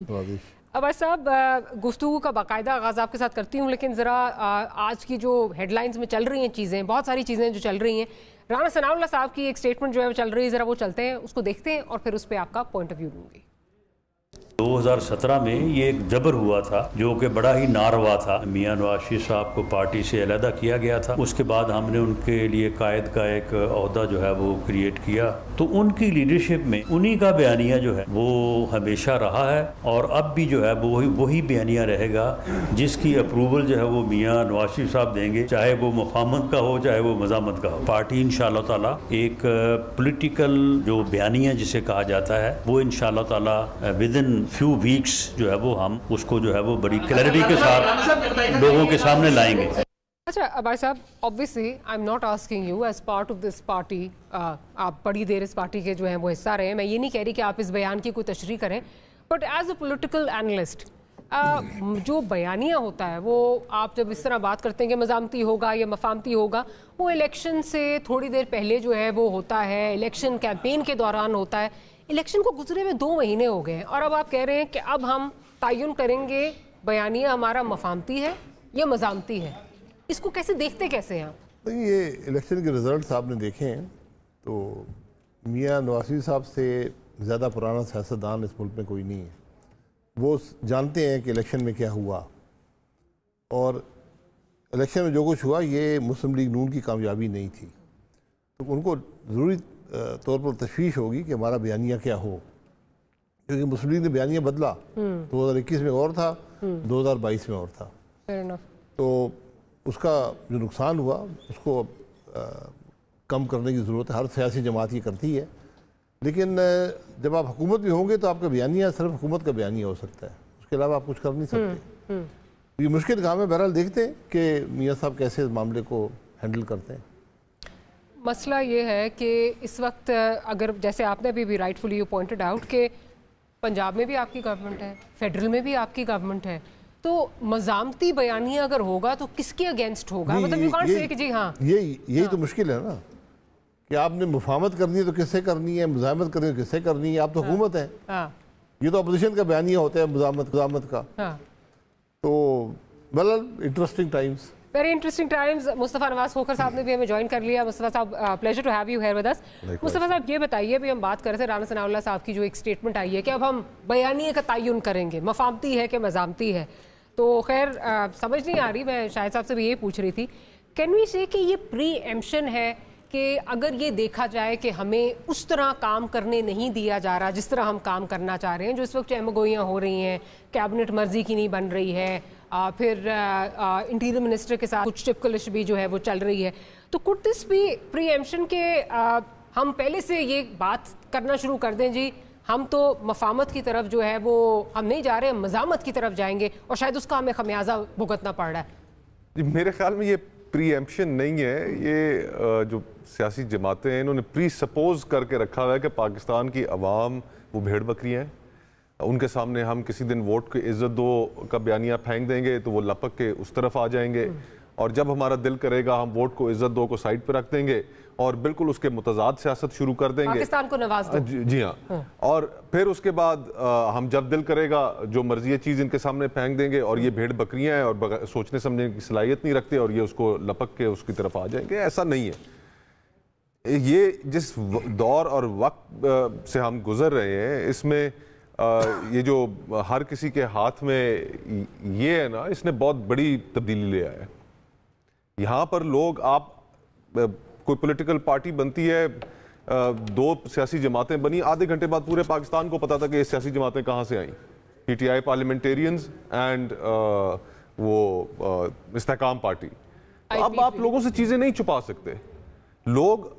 अवैध साहब, गुफ्तगू का बाकायदा आगाज़ आपके साथ करती हूँ, लेकिन ज़रा आज की जो हेडलाइंस में चल रही हैं चीज़ें, बहुत सारी चीज़ें जो चल रही हैं, राना सनाउल्लाह साहब की एक स्टेटमेंट जो है वो चल रही है, ज़रा वो चलते हैं, उसको देखते हैं और फिर उस पर आपका पॉइंट ऑफ व्यू लूँगी। 2017 में ये एक जबर हुआ था जो कि बड़ा ही नारवा था। मियां नवाज शरीफ साहब को पार्टी से अलहदा किया गया था। उसके बाद हमने उनके लिए कायद का एक ओहदा जो है वो क्रिएट किया, तो उनकी लीडरशिप में उन्हीं का बयानिया जो है वो हमेशा रहा है और अब भी जो है वही बयानिया रहेगा जिसकी अप्रूवल जो है वो मियां नवाज शरीफ साहब देंगे, चाहे वो मुफाहमत का हो चाहे वो मज़ामत का हो। पार्टी इंशाअल्लाह ताला एक पॉलिटिकल जो बयानिया जिसे कहा जाता है वो इंशाअल्लाह ताला विदिन फ्यू वीक्स जो है वो हम उसको जो है वो बड़ी क्लैरिटी के साथ लोगों के सामने लाएंगे। अच्छा अब्बास साहब, obviously I am not asking you as part of this party, आप बड़ी देर इस पार्टी के जो हैं वो हिस्सा रहे हैं, मैं ये नहीं कह रही कि आप इस बयान की कोई तशरीह करें, but as a political analyst जो बयानिया होता है वो आप जब इस तरह बात करते हैं कि मज़ामती होगा या मफामती होगा, वो इलेक्शन से थोड़ी देर पहले जो है वो होता है, इलेक्शन कैंपेन के दौरान होता है। इलेक्शन को गुजरे हुए 2 महीने हो गए हैं और अब आप कह रहे हैं कि अब हम तयन करेंगे बयानिया हमारा मफामती है या मज़ामती है। इसको कैसे देखते कैसे हैं आप? तो ये इलेक्शन के रिजल्ट आपने देखे हैं तो मियां नवाज शरीफ साहब से ज़्यादा पुराना सियासतदान इस मुल्क में कोई नहीं है। वो जानते हैं कि इलेक्शन में क्या हुआ और इलेक्शन में जो कुछ हुआ ये मुस्लिम लीग नून की कामयाबी नहीं थी, तो उनको ज़रूरी तौर पर तशवीश होगी कि हमारा बयानिया क्या हो, क्योंकि मुस्लिम लीग ने बयानिया बदला। 2021 में और था, 2022 में और था, तो उसका जो नुकसान हुआ उसको कम करने की ज़रूरत है। हर सियासी जमात ये करती है, लेकिन जब आप हुकूमत भी होंगे तो आपका बयानिया सिर्फ हुकूमत का बयानिया हो सकता है, उसके अलावा आप कुछ कर नहीं सकते। ये मुश्किल काम है। बहरहाल देखते हैं कि मियां साहब कैसे इस मामले को हैंडल करते हैं। मसला ये है कि इस वक्त अगर जैसे आपने भी राइटफुली यू पॉइंटेड आउट कि पंजाब में भी आपकी गवर्नमेंट है, फेडरल में भी आपकी गवर्नमेंट है, तो मज़ामती बयानिया अगर होगा तो किसके अगेंस्ट होगा? मतलब यू कांट से कि जी हाँ, यही तो मुश्किल है ना कि आपने मुफाहमत करनी है तो किससे करनी है, मुज़ाहमत करनी है तो किससे करनी है। आप तो हुकूमत है, ये तो अपोजिशन का बयानिया होता है मुज़ाहमत का। तो बहरहाल interesting times, very interesting times. Mustafa Nawaz Khokhar साहब ने भी हमें ज्वाइन कर लिया। मुस्तफ़ा साहब, pleasure to have you here with us. Mustafa साहब ये बताइए, अभी हम बात कर रहे थे राना सनाउल्लाह साहब की जो एक स्टेटमेंट आई है कि अब हम बयानिया का तयन करेंगे, मफामती है कि मज़ामती है, तो खैर समझ नहीं आ रही, मैं शाहिद साहब से भी ये पूछ रही थी, कैन वी से कि ये प्री एम्प्शन है कि अगर ये देखा जाए कि हमें उस तरह काम करने नहीं दिया जा रहा जिस तरह हम काम करना चाह रहे हैं, जो इस वक्त चहमगोइयाँ हो रही हैं, कैबिनेट मर्जी की नहीं बन रही है, फिर इंटीरियर मिनिस्टर के साथ कुछ टिपकलिश भी जो है वो चल रही है, तो कुड दिस बी प्री एम्प्शन के हम पहले से ये बात करना शुरू कर दें जी हम तो मफामत की तरफ जो है वो हम नहीं जा रहे, हम मज़ामत की तरफ जाएंगे और शायद उसका हमें खमियाजा भुगतना पड़ रहा है? मेरे ख्याल में ये प्री एम्प्शन नहीं है, ये जो सियासी जमातें हैं इन्होंने प्री सपोज करके रखा हुआ है कि पाकिस्तान की अवाम वो भेड़ बकरियाँ हैं, उनके सामने हम किसी दिन वोट की इज्जत दो का बयानिया फेंक देंगे तो वो लपक के उस तरफ आ जाएंगे, और जब हमारा दिल करेगा हम वोट को इज्जत दो को साइड पर रख देंगे और बिल्कुल उसके मुतजाद सियासत शुरू कर देंगे, पाकिस्तान को नवाज दो। जी हाँ। और फिर उसके बाद हम जब दिल करेगा जो मर्जी चीज़ इनके सामने फेंक देंगे और ये भेड़ बकरियां हैं और सोचने समझने की सलाहियत नहीं रखते और ये उसको लपक के उसकी तरफ आ जाएंगे। ऐसा नहीं है। ये जिस दौर और वक्त से हम गुजर रहे हैं इसमें ये जो हर किसी के हाथ में ये है ना, इसने बहुत बड़ी तब्दीली ले आया है। यहाँ पर लोग, आप कोई पॉलिटिकल पार्टी बनती है, 2 सियासी जमातें बनी, आधे घंटे बाद पूरे पाकिस्तान को पता था कि ये सियासी जमातें कहाँ से आई, PTI पार्लियामेंटेरियंस एंड वो इस्तेहकाम पार्टी। अब आप लोगों से चीज़ें नहीं छुपा सकते। लोग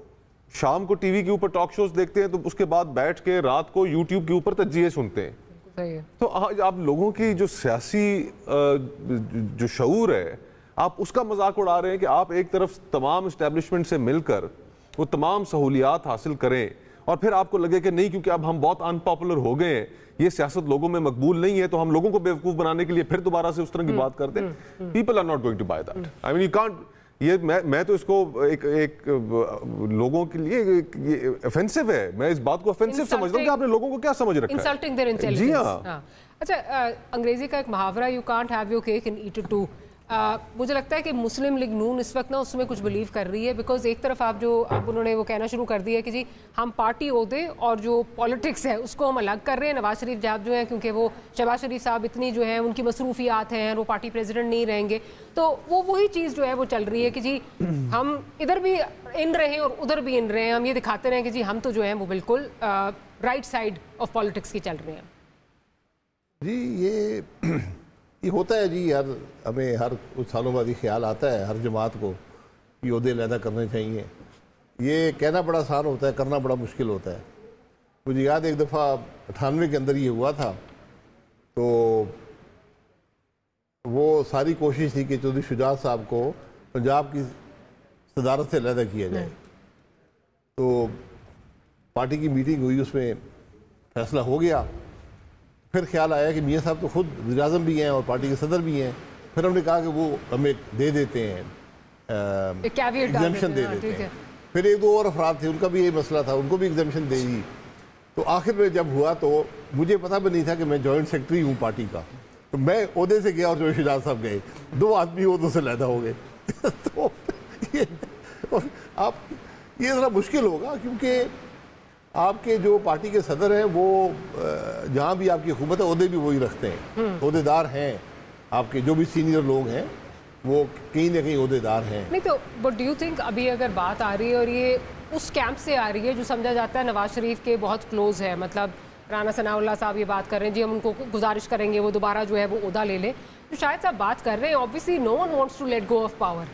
शाम को टीवी के ऊपर टॉक शोज देखते हैं तो उसके बाद बैठ के रात को यूट्यूब के ऊपर तज्जिए सुनते हैं। तो आज आप लोगों की जो सियासी जो शऊर है आप उसका मजाक उड़ा रहे हैं कि आप एक तरफ तमाम इस्टेब्लिशमेंट से मिलकर वो तमाम सहूलियात हासिल करें और फिर आपको लगे कि नहीं क्योंकि अब हम बहुत अनपॉपुलर हो गए हैं, ये सियासत लोगों में मकबूल नहीं है, तो हम लोगों को बेवकूफ़ बनाने के लिए फिर दोबारा से उस तरह की बात करते हैं। People are not going to buy that. I mean you can't یہ میں تو اس کو ایک لوگوں کے لیے افینسو ہے. میں اس بات کو افینسو سمجھتا ہوں کہ آپ نے لوگوں کو کیا سمجھ رکھا ہے. Insulting their intelligence. جی ہاں. اچھا, انگریزی کا ایک محاورہ you can't have your cake and eat it too. مجھے لگتا ہے کہ مسلم لیگ نون اس وقت نا اس میں کچھ بلیو کر رہی ہے, بیکاز ایک طرف اب انہوں نے وہ کہنا شروع کر دیا کہ جی ہم پارٹی عہدے اور جو پالیٹکس ہے اس کو ہم الگ کر رہے ہیں. نواز شریف صاحب جو ہیں, کیونکہ وہ شہباز شریف صاحب اتنی جو ہیں ان کی مصروفیات ہیں, وہ پارٹی پریزیڈنٹ نہیں رہیں گے, تو وہی چیز جو ہے وہ چل رہی ہے کہ جی ہم ادھر بھی ان رہے ہیں اور ادھر بھی ان رہے ہیں, ہم یہ دکھاتے رہیں کہ جی ہم تو جو ہیں وہ بالکل رائٹ سائڈ آف پالیٹکس کی چل رہے ہیں. جی یہ ہوتا ہے جی یار, ہمیں ہر کچھ سالوں بعد یہ خیال آتا ہے ہر جماعت کو کہ عہدے علیحدہ کرنے چاہیے. یہ کہنا بڑا آسان ہوتا ہے, کرنا بڑا مشکل ہوتا ہے. مجھے یاد ایک دفعہ 98 کے اندر یہ ہوا تھا, تو وہ ساری کوشش تھی کہ چودھری شجاعت صاحب کو پنجاب کی صدارت سے علیحدہ کیا جائے. تو پارٹی کی میٹنگ ہوئی, اس میں فیصلہ ہو گیا. پھر خیال آیا کہ میاں صاحب تو خود وزیر اعظم بھی ہیں اور پارٹی کے صدر بھی ہیں. پھر ہم نے کہا کہ وہ ہمیں دے دیتے ہیں, ایگزمپشن دے دیتے ہیں. پھر ایک دو اور افراد تھے, ان کا بھی یہی مسئلہ تھا, ان کو بھی ایگزمپشن دے دی. تو آخر میں جب ہوا تو مجھے پتہ بھی نہیں تھا کہ میں جوائنٹ سیکرٹری ہوں پارٹی کا. تو میں عہدے سے گیا اور جو شجاعت صاحب گئے, 2 آدمی عہدوں سے علیحدہ ہو گئے. تو آپ یہ ذرا مشکل ہوگا, کیونکہ آپ کے جو پارٹی کے صدر ہیں وہ جہاں بھی آپ کی حکومت ہے عہدے بھی وہی رکھتے ہیں, عہدے دار ہیں. آپ کے جو بھی سینئر لوگ ہیں وہ کہیں نہ کہیں عہدے دار ہیں. نہیں تو بٹ ڈو یو تھنک ابھی اگر بات آ رہی ہے اور یہ اس کیمپ سے آ رہی ہے جو سمجھا جاتا ہے نواز شریف کے بہت کلوز ہے, مطلب رانا ثناء اللہ صاحب یہ بات کر رہے ہیں جی ہم ان کو گزارش کریں گے وہ دوبارہ جو ہے وہ عہدہ لے لیں, جو شاید صاحب بات کر رہے ہیں, obviously no one wants to let go of power.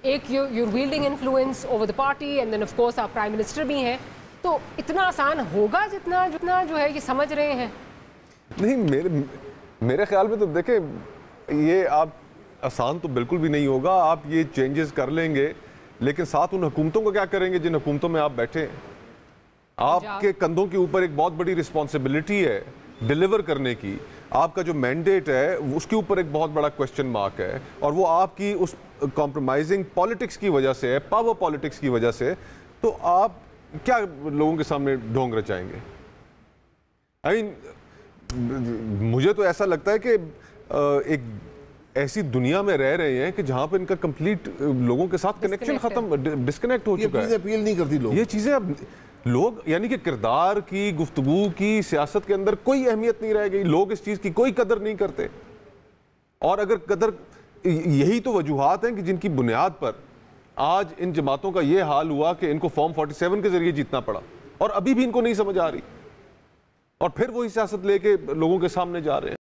ایک you're wielding influence over the party and then of course آپ پرائم منسٹر بھی ہیں, تو اتنا آسان ہوگا جتنا جو ہے یہ سمجھ رہے ہیں؟ نہیں, میرے خیال میں تو دیکھیں یہ آپ آسان تو بالکل بھی نہیں ہوگا. آپ یہ چینجز کر لیں گے, لیکن ساتھ ان حکومتوں کو کیا کریں گے جن حکومتوں میں آپ بیٹھے ہیں؟ آپ کے کندھوں کے اوپر ایک بہت بڑی رسپانسبلٹی ہے ڈیلیور کرنے کی. آپ کا جو مینڈیٹ ہے اس کے اوپر ایک بہت بڑا کوسچن مارک ہے, اور وہ آپ کی اس کمپرومائزنگ پالیٹکس کی وجہ سے ہے, پاور پالیٹکس کی وجہ سے. تو آپ کیا لوگوں کے سامنے ڈھونگ رچائیں گے؟ مجھے تو ایسا لگتا ہے کہ ایک ایسی دنیا میں رہ رہے ہیں کہ جہاں پہ ان کا کمپلیٹ لوگوں کے ساتھ کنیکشن ختم, ڈسکنیکٹ ہو چکا ہے. یہ اپیل نہیں کرتی لوگ, یہ چیزیں اب لوگ یعنی کہ کردار کی, گفتگو کی, سیاست کے اندر کوئی اہمیت نہیں رہ گئی. لوگ اس چیز کی کوئی قدر نہیں کرتے. اور اگر قدر, یہی تو وجوہات ہیں کہ جن کی بنیاد پر آج ان جماعتوں کا یہ حال ہوا کہ ان کو فارم 47 کے ذریعے جیتنا پڑا, اور ابھی بھی ان کو نہیں سمجھ آ رہی, اور پھر وہی سیاست لے کے لوگوں کے سامنے جا رہے ہیں.